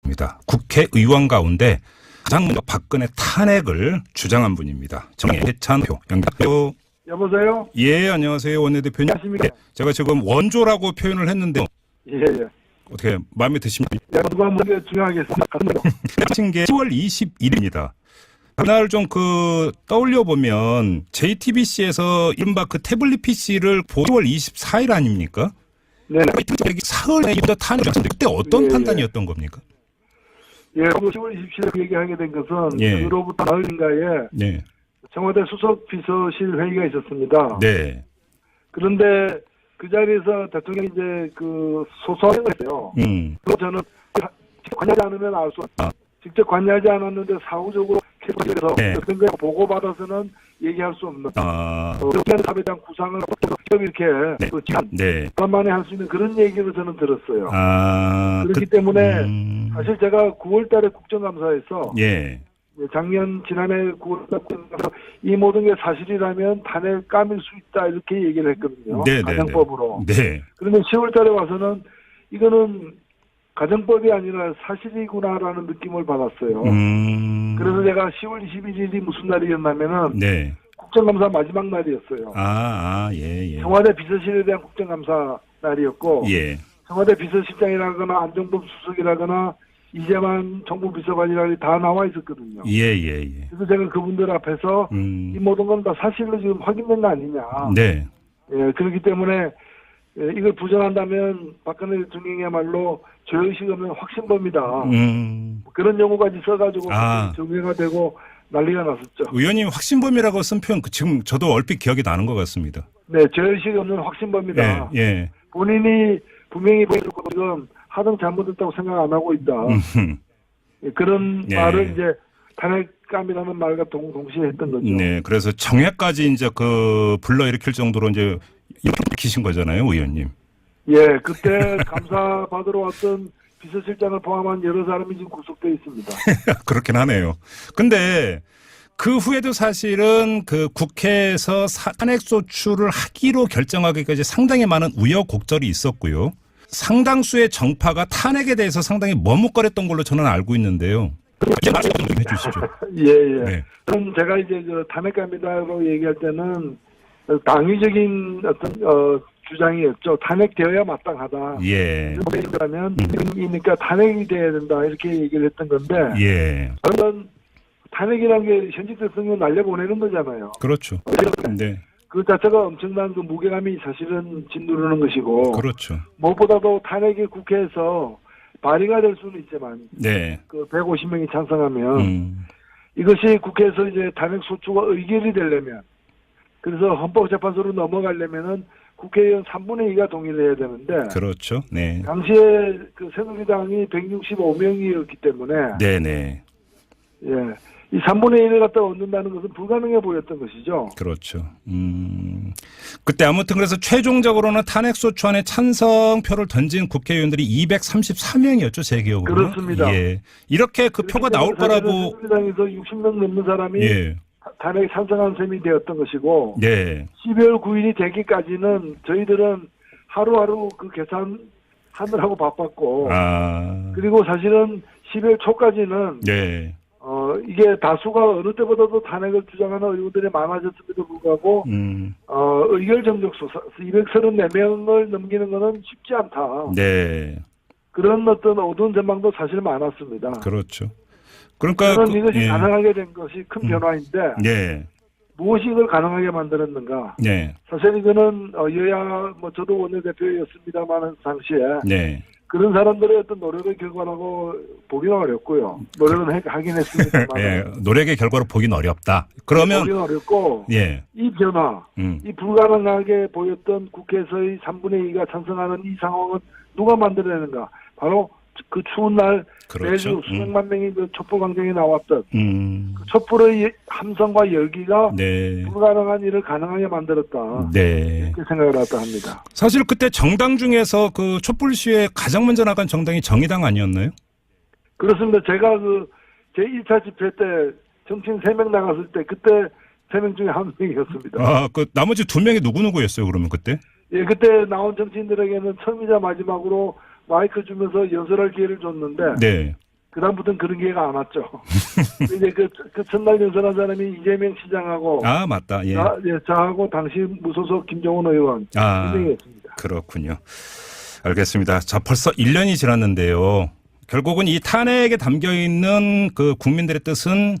있습니다. 국회의원 가운데 가장 먼저 박근혜 탄핵을 주장한 분입니다. 정해찬표 연결. 여보세요? 예, 안녕하세요. 원내대표님. 안녕하십니까? 제가 지금 원조라고 표현을 했는데 예. 어떻게 마음에 드십니까? 누가 먼저 중요하겠습니다. 하신 게 10월 21일입니다. 그날 좀 떠올려 보면 JTBC에서 이른바 태블릿 PC를 10월 24일 아닙니까? 네. 사흘에 탄핵 그때 어떤 예. 판단이었던 겁니까? 예, 10월 27일 얘기하게 된 것은 예. 그로부터 나흘인가에 네. 청와대 수석 비서실 회의가 있었습니다. 네. 그런데 그 자리에서 대통령이 이제 소소하게 했어요. 그래서 저는 직접 관여하지 않으면 알 수 없다. 직접 관여하지 않았는데 사후적으로 캐비넷에서 네. 어떤 걸 보고받아서는 얘기할 수 없는 여기하는 답에 대한 구상을 이렇게 간만에 할 수 있는 그런 얘기를 저는 들었어요. 그렇기 때문에 사실 제가 9월 달에 국정감사에서 예. 지난해 9월 달에 이 모든 게 사실이라면 탄핵 까밀 수 있다 이렇게 얘기를 했거든요. 네, 가정법으로. 네. 그런데 10월 달에 와서는 이거는 가정법이 아니라 사실이구나라는 느낌을 받았어요. 그래서 제가 10월 21일이 무슨 날이었냐면은 네. 국정감사 마지막 날이었어요. 예. 청와대 비서실에 대한 국정감사 날이었고 예. 청와대 비서실장이라거나 안종범 수석이라거나 이재만 정부 비서관이라거나 다 나와 있었거든요. 예. 그래서 제가 그분들 앞에서 이 모든 건 다 사실로 지금 확인된 거 아니냐. 네. 예, 그렇기 때문에 이걸 부정한다면 박근혜 대통령이야말로 죄의식 없는 확신범이다. 그런 용어까지 써가지고 정회가 되고 난리가 났었죠. 의원님 확신범이라고 쓴 표현 지금 저도 얼핏 기억이 나는 것 같습니다. 네, 죄의식 없는 확신범이다. 예. 본인이 분명히 보여줬고 지금 하등 잘못했다고 생각 안 하고 있다. 그런 말을 이제 탄핵감이라는 말과 동시에 했던 거죠. 네, 그래서 정회까지 이제 불러일으킬 정도로 이제 일으키신 거잖아요, 의원님. 예, 그때 감사 받으러 왔던 비서실장을 포함한 여러 사람이 지금 구속돼 있습니다. 그렇긴 하네요. 근데 그 후에도 사실은 국회에서 탄핵소추를 하기로 결정하기까지 상당히 많은 우여곡절이 있었고요. 상당수의 정파가 탄핵에 대해서 상당히 머뭇거렸던 걸로 저는 알고 있는데요. 말씀 좀 해주시죠. 예. 네. 그럼 제가 이제 탄핵감이다라고 얘기할 때는 당위적인 어떤 주장이었죠. 탄핵되어야 마땅하다. 예. 그러면 이니까 탄핵이 돼야 된다 이렇게 얘기를 했던 건데. 예. 그러면 탄핵이라는 게 현직 대통령 날려보내는 거잖아요. 그렇죠. 네. 그 자체가 엄청난 무게감이 사실은 짓누르는 것이고. 그렇죠. 무엇보다도 탄핵이 국회에서 발의가 될 수는 있지만. 네. 150명이 찬성하면. 이것이 국회에서 이제 탄핵 소추가 의결이 되려면. 그래서 헌법재판소로 넘어가려면은 국회의원 3분의 2가 동의를 해야 되는데. 그렇죠. 네. 당시에 새누리당이 165명이었기 때문에. 네네. 예. 이 3분의 1을 갖다 얻는다는 것은 불가능해 보였던 것이죠. 그렇죠. 그때 아무튼 그래서 최종적으로는 탄핵소추안에 찬성표를 던진 국회의원들이 234명이었죠, 제 기억으로. 그렇습니다. 예. 이렇게 표가 나올 거라고. 새누리당에서 60명 넘는 사람이 탄핵 찬성한 셈이 되었던 것이고. 네. 12월 9일이 되기까지는 저희들은 하루하루 계산하느라고 바빴고. 그리고 사실은 12월 초까지는. 네. 이게 다수가 어느 때보다도 탄핵을 주장하는 의원들이 많아졌음에도 불구하고, 의결 정족수 234명을 넘기는 것은 쉽지 않다. 네. 그런 어떤 어두운 전망도 사실 많았습니다. 그렇죠. 그러니까. 저는 이것이 가능하게 된 것이 큰 변화인데, 네. 무엇이 이걸 가능하게 만들었는가. 네. 사실 이거는 여야, 저도 원내대표였습니다만 당시에. 네. 그런 사람들의 어떤 노력의 결과라고 보기는 어렵고요. 노력은 하긴 했습니다만. 예, 노력의 결과로 보기는 어렵다. 그러면. 보기는 어렵고. 예. 이 변화, 이 불가능하게 보였던 국회에서의 3분의 2가 찬성하는 이 상황은 누가 만들어내는가? 바로 그 추운 날 그렇죠. 매주 수백만 명이 촛불광장에 나왔던 그 촛불의 함성과 열기가 불가능한 일을 가능하게 만들었다. 네. 이렇게 생각을 하다 합니다. 사실 그때 정당 중에서 촛불 시위에 가장 먼저 나간 정당이 정의당 아니었나요? 그렇습니다. 제가 제 1차 집회 때 정치인 3명 나갔을 때 그때 3명 중에 1명이었습니다. 나머지 2명이 누구였어요, 그러면 그때? 예, 그때 나온 정치인들에게는 처음이자 마지막으로 마이크 주면서 연설할 기회를 줬는데. 네. 그다음부터는 그런 기회가 안 왔죠. 이제 그 첫날 연설한 사람이 이재명 시장하고. 아, 맞다. 예. 저하고 당시 무소속 김정은 의원. 분명했습니다. 그렇군요. 알겠습니다. 자, 벌써 1년이 지났는데요. 결국은 이 탄핵에 담겨 있는 그 국민들의 뜻은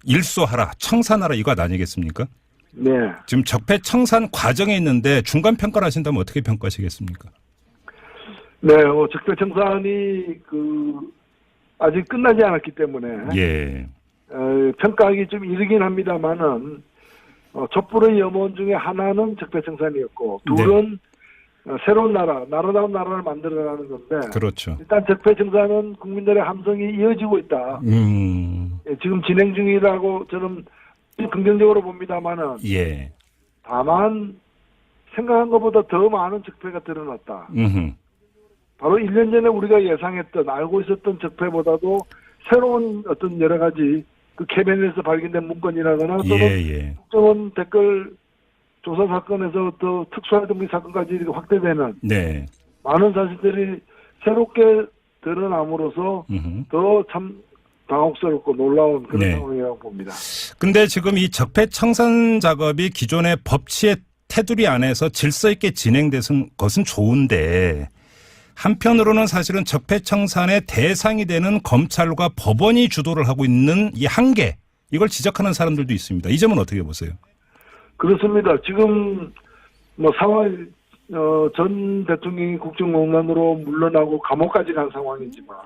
일소하라, 청산하라 이거 아니겠습니까? 네. 지금 적폐청산 과정에 있는데 중간 평가를 하신다면 어떻게 평가하시겠습니까? 네, 적폐청산이 아직 끝나지 않았기 때문에 예. 평가하기 좀 이르긴 합니다만은 촛불의 염원 중에 하나는 적폐청산이었고 둘은 새로운 나라다운 나라를 만들어가는 건데. 그렇죠. 일단 적폐청산은 국민들의 함성이 이어지고 있다. 지금 진행 중이라고 저는 긍정적으로 봅니다만은. 예. 다만 생각한 것보다 더 많은 적폐가 드러났다. 바로 1년 전에 우리가 예상했던 알고 있었던 적폐보다도 새로운 어떤 여러 가지 그 캐비넷에서 발견된 문건이라거나 또는 국정원 댓글 조사 사건에서 더 특수한 등비 사건까지 이렇게 확대되는 많은 사실들이 새롭게 드러남으로써 더 참 당혹스럽고 놀라운 그런 상황이라고 봅니다. 근데 지금 이 적폐청산 작업이 기존의 법치의 테두리 안에서 질서 있게 진행된 것은 좋은데 한편으로는 사실은 적폐청산의 대상이 되는 검찰과 법원이 주도를 하고 있는 이 한계, 이걸 지적하는 사람들도 있습니다. 이 점은 어떻게 보세요? 그렇습니다. 지금 상황 전 대통령이 국정농단으로 물러나고 감옥까지 간 상황이지만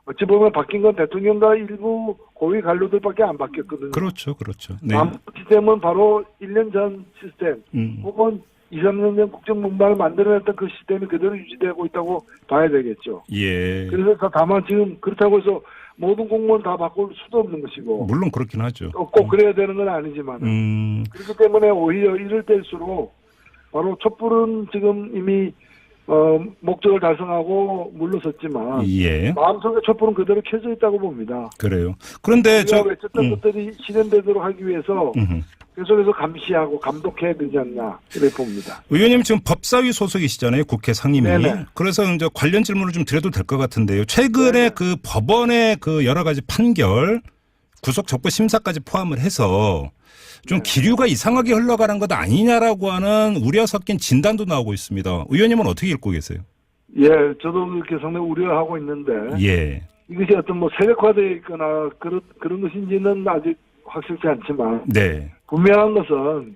어찌 보면 바뀐 건 대통령과 일부 고위 관료들밖에 안 바뀌었거든요. 그렇죠. 네. 시스템은 바로 1년 전 시스템 혹은 2, 3년 전 국정농단을 만들어냈던 그 시스템이 그대로 유지되고 있다고 봐야 되겠죠. 그래서 다만 지금 그렇다고 해서 모든 공무원 다 바꿀 수도 없는 것이고. 물론 그렇긴 하죠. 꼭 그래야 되는 건 아니지만. 그렇기 때문에 오히려 이럴 때일수록 바로 촛불은 지금 이미 목적을 달성하고 물러섰지만 마음속에 촛불은 그대로 켜져 있다고 봅니다. 그래요. 그런데 외쳤던 것들이 실현되도록 하기 위해서 계속해서 감시하고 감독해야 되지 않나 이렇게 봅니다. 의원님 지금 법사위 소속이시잖아요. 국회 상임위. 그래서 이제 관련 질문을 좀 드려도 될 것 같은데요. 최근에 그 법원의 그 여러 가지 판결, 구속 적부 심사까지 포함을 해서 좀 기류가 이상하게 흘러가는 것 아니냐라고 하는 우려 섞인 진단도 나오고 있습니다. 의원님은 어떻게 읽고 계세요? 저도 그렇게 상당히 우려하고 있는데 이것이 어떤 세력화되어 있거나 그런 것인지는 아직 확실치 않지만 분명한 것은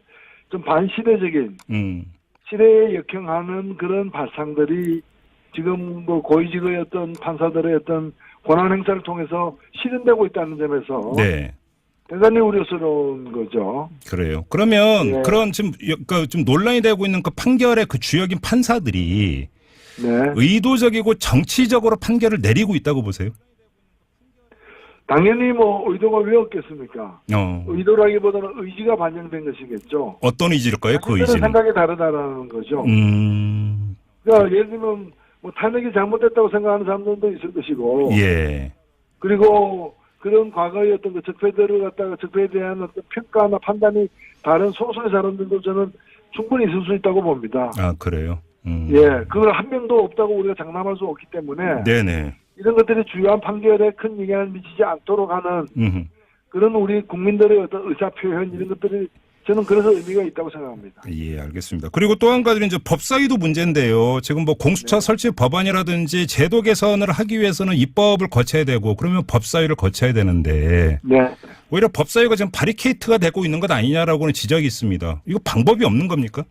좀 반시대적인 시대에 역행하는 그런 발상들이 지금 고위직의 어떤 판사들의 어떤 권한 행사를 통해서 실현되고 있다는 점에서 대단히 우려스러운 거죠. 그래요. 그러면 그런 지금 좀 논란이 되고 있는 그 판결의 그 주역인 판사들이 의도적이고 정치적으로 판결을 내리고 있다고 보세요? 당연히 의도가 왜 없겠습니까? 의도라기보다는 의지가 반영된 것이겠죠. 어떤 의지일까요? 그 의지는? 생각이 다르다라는 거죠. 그러니까 예를 들면 탄핵이 잘못됐다고 생각하는 사람들도 있을 것이고 그리고 그런 과거의 어떤 그 적폐들을 갖다가 적폐에 대한 어떤 평가나 판단이 다른 소수의 사람들도 저는 충분히 있을 수 있다고 봅니다. 아, 그래요? 그걸 한 명도 없다고 우리가 장담할 수 없기 때문에 이런 것들이 주요한 판결에 큰 영향을 미치지 않도록 하는 그런 우리 국민들의 어떤 의사 표현 이런 것들이 저는 그래서 의미가 있다고 생각합니다. 알겠습니다. 그리고 또 한 가지는 이제 법사위도 문제인데요. 지금 공수처 설치 법안이라든지 제도 개선을 하기 위해서는 입법을 거쳐야 되고 그러면 법사위를 거쳐야 되는데 오히려 법사위가 지금 바리케이트가 되고 있는 것 아니냐라고는 지적이 있습니다. 이거 방법이 없는 겁니까?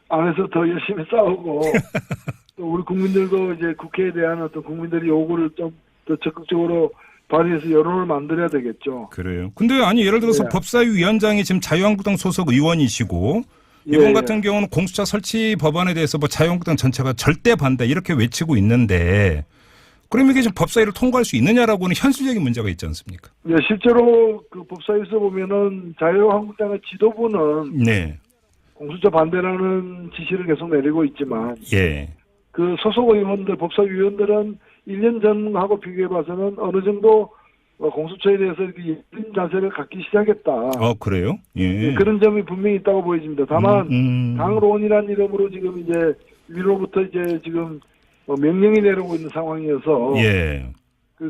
안에서 더 열심히 싸우고 또 우리 국민들도 이제 국회에 대한 어떤 국민들의 요구를 좀 더 적극적으로 발의해서 여론을 만들어야 되겠죠. 그래요. 근데 예를 들어서 법사위 위원장이 지금 자유한국당 소속 의원이시고 이번 같은 경우는 공수처 설치 법안에 대해서 자유한국당 전체가 절대 반대 이렇게 외치고 있는데 그럼 이게 지금 법사위를 통과할 수 있느냐라고는 현실적인 문제가 있지 않습니까? 실제로 그 법사위에서 보면은 자유한국당의 지도부는 공수처 반대라는 지시를 계속 내리고 있지만 그 소속 의원들, 법사위 의원들은 1년 전하고 비교해봐서는 어느 정도 공수처에 대해서 이렇게 예민 자세를 갖기 시작했다. 그래요? 그런 점이 분명히 있다고 보여집니다. 다만 당론이라는 이름으로 지금 이제 위로부터 이제 지금 명령이 내려오고 있는 상황이어서 예.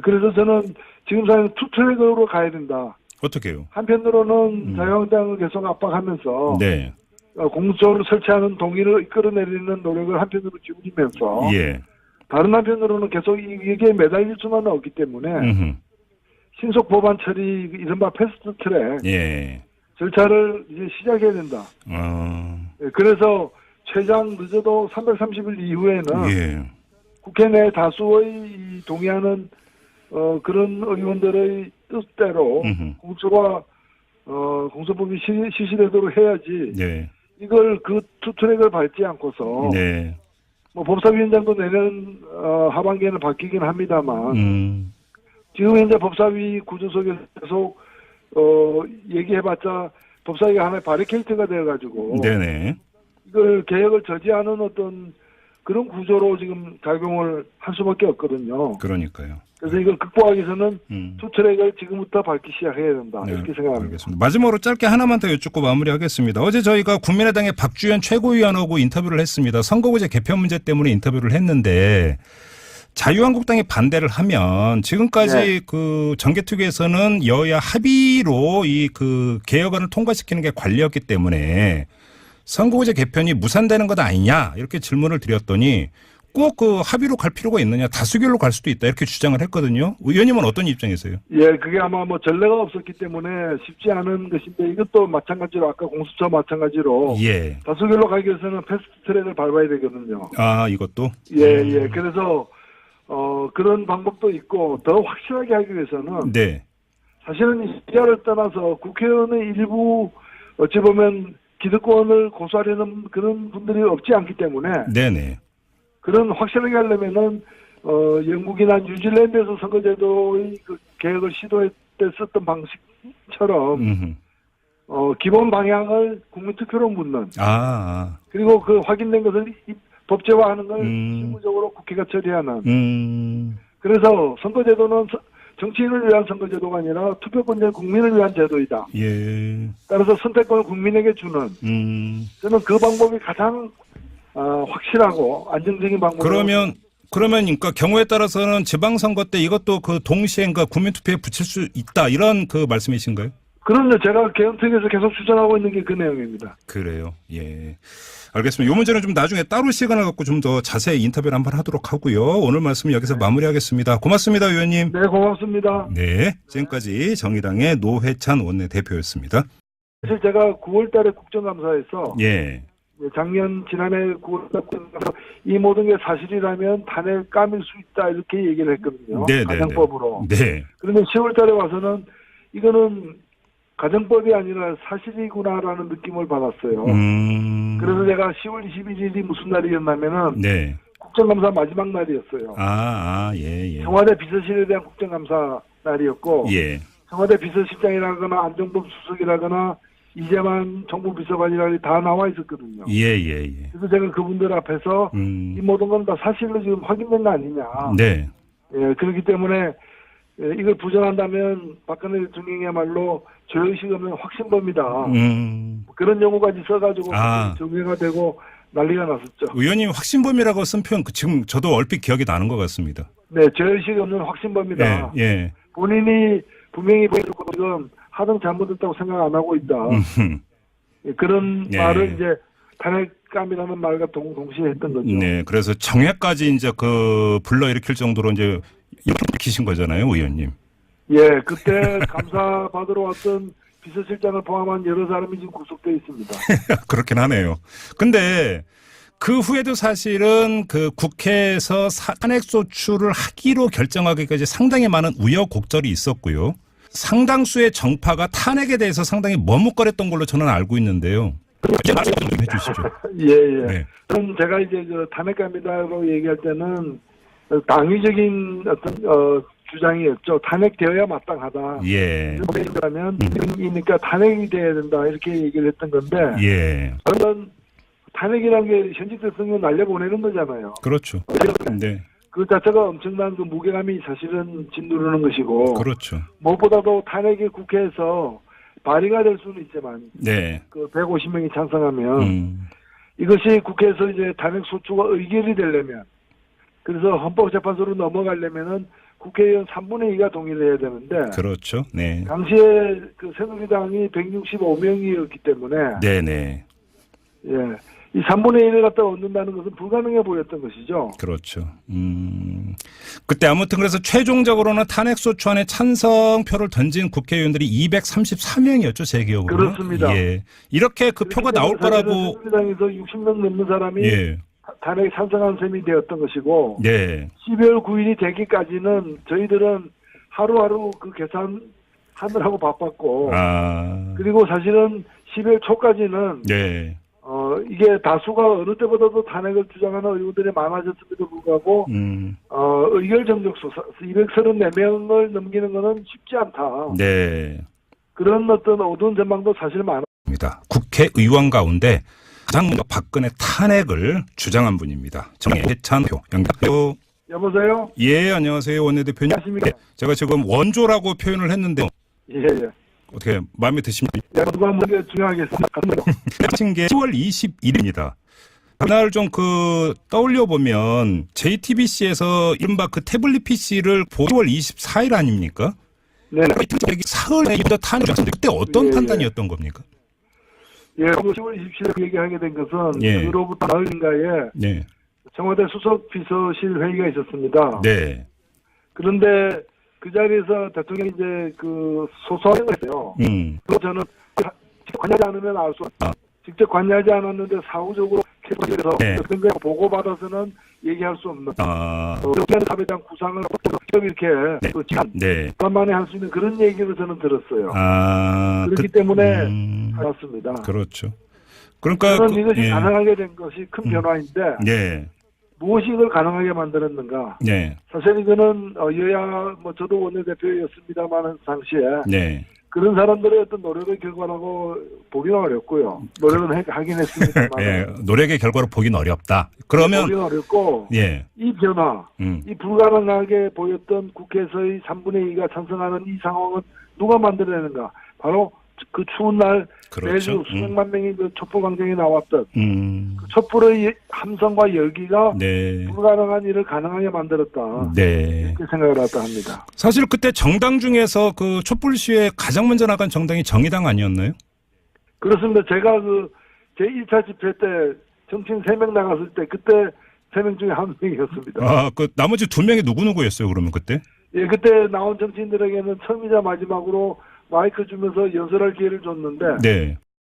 그래서 저는 지금 상황에서 투트랙으로 가야 된다. 어떻게요? 한편으로는 자유한국당을 계속 압박하면서 네. 공수처를 설치하는 동의를 이끌어내리는 노력을 한편으로 기울이면서 예. 다른 한편으로는 계속 이게 매달릴 수만은 없기 때문에 신속 법안 처리 이른바 패스트 트랙 예. 절차를 이제 시작해야 된다. 그래서 최장 늦어도 330일 이후에는 예. 국회 국회 내 다수의 동의하는 그런 의원들의 뜻대로 공수처가 공수법이 실시되도록 해야지. 네. 이걸 그 투트랙을 밟지 않고서 네. 뭐 법사위원장도 내년 하반기에는 바뀌긴 합니다만 지금 현재 법사위 구조 속에서 계속 얘기해봤자 법사위가 하나의 바리케이트가 돼가지고 네네. 이걸 개혁을 저지하는 어떤 그런 구조로 지금 작용을 할 수밖에 없거든요. 그러니까요. 그래서 이걸 극복하기 위해서는 투트랙을 지금부터 밟기 시작해야 된다. 네, 이렇게 생각합니다. 알겠습니다. 마지막으로 짧게 하나만 더 여쭙고 마무리하겠습니다. 어제 저희가 국민의당의 박주현 최고위원하고 인터뷰를 했습니다. 선거구제 개편 문제 때문에 인터뷰를 했는데 자유한국당이 반대를 하면 지금까지 네. 그 정개특위에서는 여야 합의로 이 그 개혁안을 통과시키는 게 관리였기 때문에 선거구제 개편이 무산되는 것 아니냐 이렇게 질문을 드렸더니 꼭 그 합의로 갈 필요가 있느냐 다수결로 갈 수도 있다 이렇게 주장을 했거든요. 의원님은 어떤 입장이세요? 예, 그게 아마 뭐 전례가 없었기 때문에 쉽지 않은 것인데 이것도 마찬가지로 아까 공수처 마찬가지로 예. 다수결로 다수결로 가기 위해서는 패스트 트랙을 밟아야 되거든요. 아 이것도? 예, 예. 그래서 그런 방법도 있고 더 확실하게 하기 위해서는 네. 사실은 이하를 떠나서 국회의원의 일부 어찌 보면 기득권을 고수하려는 그런 분들이 없지 않기 때문에 네네. 그런 확실하게 하려면은 영국이나 뉴질랜드에서 선거제도의 그 개혁을 시도할 때 썼던 방식처럼 기본 방향을 국민투표로 묻는 그리고 그 확인된 것을 법제화하는 걸 실무적으로 국회가 처리하는 그래서 선거제도는 정치인을 위한 선거제도가 아니라 투표권자 국민을 위한 제도이다. 예. 따라서 선택권을 국민에게 주는 저는 그 방법이 가장 확실하고 안정적인 방법. 그러면 그러니까 경우에 따라서는 지방선거 때 이것도 그 동시에 그러니까 국민투표에 붙일 수 있다 이런 그 말씀이신가요? 그럼요. 제가 개헌특위에서 계속 추천하고 있는 게 그 내용입니다. 그래요. 예. 알겠습니다. 이 문제는 좀 나중에 따로 시간을 갖고 좀 더 자세히 인터뷰를 한번 하도록 하고요. 오늘 말씀은 여기서 마무리하겠습니다. 고맙습니다, 의원님. 네, 고맙습니다. 네. 지금까지 정의당의 노회찬 원내대표였습니다. 사실 제가 9월 달에 국정감사에서 예. 지난해 9월 달에 이 모든 게 사실이라면 탄핵 까밀 수 있다 이렇게 얘기를 했거든요. 네, 가정법으로. 네. 그런데 10월 달에 와서는 이거는 가정법이 아니라 사실이구나라는 느낌을 받았어요. 그래서 제가 10월 21일이 무슨 날이었냐면은 네. 국정감사 마지막 날이었어요. 예. 청와대 비서실에 대한 국정감사 날이었고 예. 청와대 비서실장이라거나 안종범 수석이라거나 이재만 정부비서관이라거나 다 나와 있었거든요. 예. 그래서 제가 그분들 앞에서 이 모든 건 다 사실로 지금 확인된 거 아니냐. 네. 예, 그렇기 때문에 이걸 부정한다면 박근혜 대통령이야말로 죄의식 없는 확신범이다. 그런 용어까지 써가지고 정리가 되고 난리가 났었죠. 의원님 확신범이라고 쓴 표현 지금 저도 얼핏 기억이 나는 것 같습니다. 네, 죄의식 없는 확신범이다. 예. 본인이 분명히 보이고 지금 하등 잘못했다고 생각 안 하고 있다. 그런 말을 이제 탄핵감이라는 말과 동시에 했던 거죠. 네, 그래서 정회까지 이제 그 불러일으킬 정도로 이제 일으키신 거잖아요, 의원님. 예, 그때 감사 받으러 왔던 비서실장을 포함한 여러 사람이 지금 구속돼 있습니다. 그렇긴 하네요. 근데 그 후에도 사실은 그 국회에서 탄핵소추를 하기로 결정하기까지 상당히 많은 우여곡절이 있었고요. 상당수의 정파가 탄핵에 대해서 상당히 머뭇거렸던 걸로 저는 알고 있는데요. 말씀 좀 해주시죠. 예. 네. 그럼 제가 이제 그 탄핵감이다라고 얘기할 때는 당위적인 어떤 주장이었죠. 탄핵되어야 마땅하다. 예. 그러면 그러니까 탄핵이 돼야 된다 이렇게 얘기를 했던 건데. 예. 그러면 탄핵이라는 게 현직 대통령 날려보내는 거잖아요. 그렇죠. 네. 그 자체가 엄청난 그 무게감이 사실은 짓누르는 것이고. 그렇죠. 무엇보다도 탄핵이 국회에서 발의가 될 수는 있지만. 네. 그 150명이 찬성하면. 이것이 국회에서 이제 탄핵 소추가 의결이 되려면 그래서 헌법재판소로 넘어가려면은 국회의원 3분의 2가 동의를 해야 되는데. 그렇죠. 네. 당시에 그 새누리당이 165명이었기 때문에. 네네. 예. 이 3분의 1을 갖다 얻는다는 것은 불가능해 보였던 것이죠. 그렇죠. 그때 아무튼 그래서 최종적으로는 탄핵소추안에 찬성표를 던진 국회의원들이 234명이었죠, 제 기억으로. 그렇습니다. 예. 이렇게 그 표가 나올 거라고. 새누리당에서 60명 넘는 사람이 예. 탄핵에 찬성한 셈이 되었던 것이고. 네. 12월 9일이 되기까지는 저희들은 하루하루 그 계산하느라고 바빴고. 그리고 사실은 12월 초까지는. 네. 이게 다수가 어느 때보다도 탄핵을 주장하는 의원들이 많아졌음에도 불구하고, 의결 정족수 234명을 넘기는 것은 쉽지 않다. 네. 그런 어떤 어두운 전망도 사실 많습니다. 국회의원 가운데 가장 먼저 박근혜 탄핵을 주장한 분입니다. 정해찬표 연결. 여보세요? 예, 안녕하세요. 원내대표님. 안녕하십니까? 제가 지금 원조라고 표현을 했는데. 예, 예. 어떻게 마음에 드십니까? 누가 먼저 중요하겠습니다. 하신 게 10월 21일입니다. 그날 좀 떠올려 보면 JTBC에서 이른바 그 태블릿 PC를 10월 24일 아닙니까? 네. 사흘부터 탄핵했는데 그때 어떤 예, 판단이었던 겁니까? 예, 10월 27일 얘기하게 된 것은 예. 그로부터 나흘인가에 네. 청와대 수석비서실 회의가 있었습니다. 네. 그런데 그 자리에서 대통령이 이제 그 소소하게 했어요. 그래서 저는 직접 관여하지 않으면 알 수 없다. 직접 관여하지 않았는데 사후적으로 계속해서 어떤 걸 보고받아서는 얘기할 수 없는 사회에 대한 구상을 이렇게 간만에 할 수 있는 그런 얘기를 저는 들었어요. 그렇기 때문에 알았습니다. 그렇죠. 그러니까 저는 이것이 가능하게 된 것이 큰 변화인데 네. 무엇이 이걸 가능하게 만들었는가? 네. 사실 이거는 여야 저도 원내대표였습니다만 당시에 네. 그런 사람들의 어떤 노력의 결과라고 보기는 어렵고요. 노력은 하긴 했습니다만. 예, 노력의 결과로 보기는 어렵다. 그러면 보기는 어렵고 예. 이 변화, 이 불가능하게 보였던 국회에서의 3분의 2가 찬성하는 이 상황은 누가 만들어내는가? 바로 그 추운 날 그렇죠. 매주 수백만 명이 그 촛불광장에 나왔던 그 촛불의 함성과 열기가 네. 불가능한 일을 가능하게 만들었다. 네. 이렇게 생각을 했다 합니다. 사실 그때 정당 중에서 그 촛불 시위에 가장 먼저 나간 정당이 정의당 아니었나요? 그렇습니다. 제가 제 1차 집회 때 정치인 3명 나갔을 때 그때 3명 중에 1명이었습니다. 그 나머지 2명이 누구였어요, 그러면 그때? 예, 그때 나온 정치인들에게는 처음이자 마지막으로 마이크 주면서 연설할 기회를 줬는데 네.